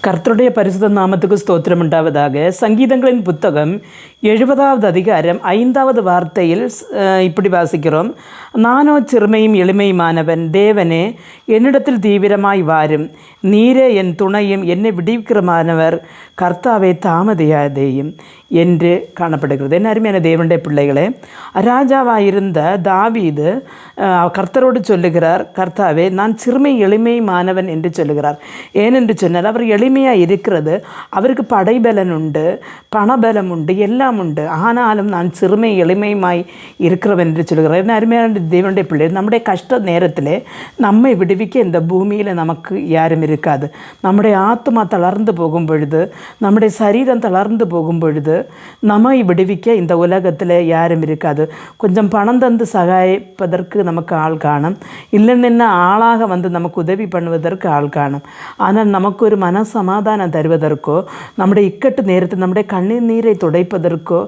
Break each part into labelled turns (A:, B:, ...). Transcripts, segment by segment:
A: கர்த்தருடைய பரிசுத்த நாமத்துக்கு ஸ்தோத்திரம் உண்டாவதாக. சங்கீதங்களின் புத்தகம் 70வது அதிகாரம் 5வது வார்த்தையில் இப்படி வாசிக்கிறோம். நானோ சிறுமையும் எளிமையுமானவன், தேவனே என்னிடத்தில் தீவிரமாய் வாரும், நீரே என் துணையும் என்னை விடுவிக்கிறமானவர், கர்த்தாவே தாமதியாதேயும் என்று காணப்படுகிறது. என்ன அருமையான தேவனுடைய பிள்ளைகளே, ராஜாவாயிருந்த தாவீது கர்த்தரோடு சொல்லுகிறார், கர்த்தாவே நான் சிறுமை எளிமையுமானவன் என்று சொல்லுகிறார். ஏனென்று சொன்னால் அவர் எளிமையாக இருக்கிறது. அவருக்கு படைபலன் உண்டு, பணபலம் உண்டு, எல்லாம் உண்டு. ஆனாலும் நான் சிறுமை எளிமையுமாய் இருக்கிறவன் என்று சொல்கிறார். என்ன அருமையான தேவனுடைய பிள்ளை, நம்முடைய கஷ்ட நேரத்தில் நம்மை விடுவிக்க இந்த பூமியில் நமக்கு யாரும் இருக்காது. நம்முடைய ஆத்மா தளர்ந்து போகும் பொழுது, நம்முடைய சரீரம் தளர்ந்து போகும் பொழுது நம்மை விடுவிக்க இந்த உலகத்தில் யாரும் இருக்காது. கொஞ்சம் பணம் தந்து சகாயிப்பதற்கு நமக்கு ஆள் காணும், இல்லைன்னு ஆளாக வந்து நமக்கு உதவி பண்ணுவதற்கு ஆள் காணும். ஆனால் நமக்கு ஒரு மன சமாதானம் தருவதற்கோ, நம்முடைய இக்கட்டு நேரத்தில் நம்முடைய கண்ணீரை துடைப்பதற்கோ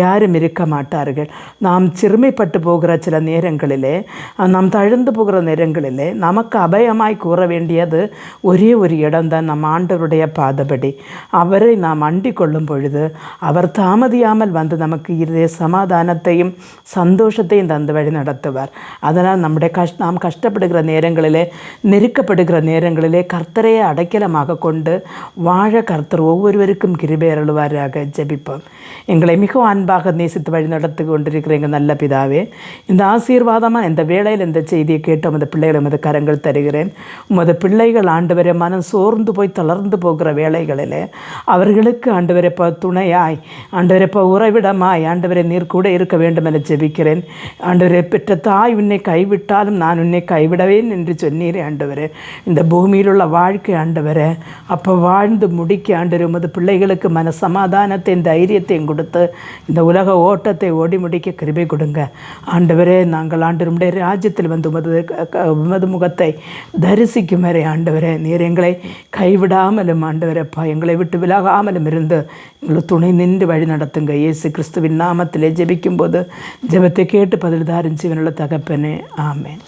A: யாரும் இருக்க மாட்டார்கள். நாம் சிறுமைப்பட்டு போகிற சில நேரங்களிலே, நாம் தழுந்து போகிற நேரங்களிலே நமக்கு அபயமாய் கூற வேண்டியது ஒரே ஒரு இடம்தான், நம் ஆண்டவருடைய பாதபடி. அவரை நாம் அண்டிக் கொள்ளும் பொழுது அவர் தாமதியாமல் வந்து நமக்கு இதே சமாதானத்தையும் சந்தோஷத்தையும் தந்து வழி நடத்துவார். அதனால் நம்முடைய நாம் கஷ்டப்படுகிற நேரங்களிலே, நெருக்கப்படுகிற நேரங்களிலே கர்த்தரையே அடைக்கலமாக கொண்டு வாழ கர்த்தர் ஒவ்வொருவருக்கும் கிருபை அருளுவாராக. ஜெபிப்போம். எங்களை மிகவும் அன்பாக நேசித்து வழி நடத்தி கொண்டிருக்கிற எங்கள் நல்ல பிதாவே, இந்த ஆசீர்வாதமாக இந்த வேளையில் இந்த செய்தியை கேட்டு உமது பிள்ளைகளை உமது கரங்கள் தருகிறேன். உமது பிள்ளைகள் ஆண்டவரை மனம் சோர்ந்து போய் தளர்ந்து போகிற வேளைகளில் அவர்களுக்கு ஆண்டவரை துணையாய், ஆண்டவரை உறைவிடமாய் ஆண்டவரை நீர் கூட இருக்க வேண்டும் என ஜெபிக்கிறேன். ஆண்டவரை பெற்ற தாய் உன்னை கைவிட்டாலும் நான் உன்னை கைவிடவேன் என்று சொன்னீரே ஆண்டவரே. இந்த பூமியில் உள்ள வாழ்க்கை ஆண்டவரை அப்போ வாழ்ந்து முடிக்க ஆண்டவர் உமது பிள்ளைகளுக்கு மன சமாதானத்தையும் தைரியத்தையும் கொடுத்து இந்த உலக ஓட்டத்தை ஓடி முடிக்க கிருபை கொடுங்க ஆண்டவரே. நாங்கள் ஆண்டவருடைய ராஜ்யத்தில் வந்து உமது முகத்தை தரிசிக்கும் வரை ஆண்டவரே நீர் எங்களை கைவிடாமலும் ஆண்டவரப்பா எங்களை விட்டு விலகாமலும் இருந்து எங்களை துணை நின்று வழி நடத்துங்க. இயேசு கிறிஸ்துவின் நாமத்திலே ஜெபிக்கும்போது ஜெபத்தை கேட்டு பதில் தாரும் ஜீவனுள்ள தகப்பனே, ஆமேன்.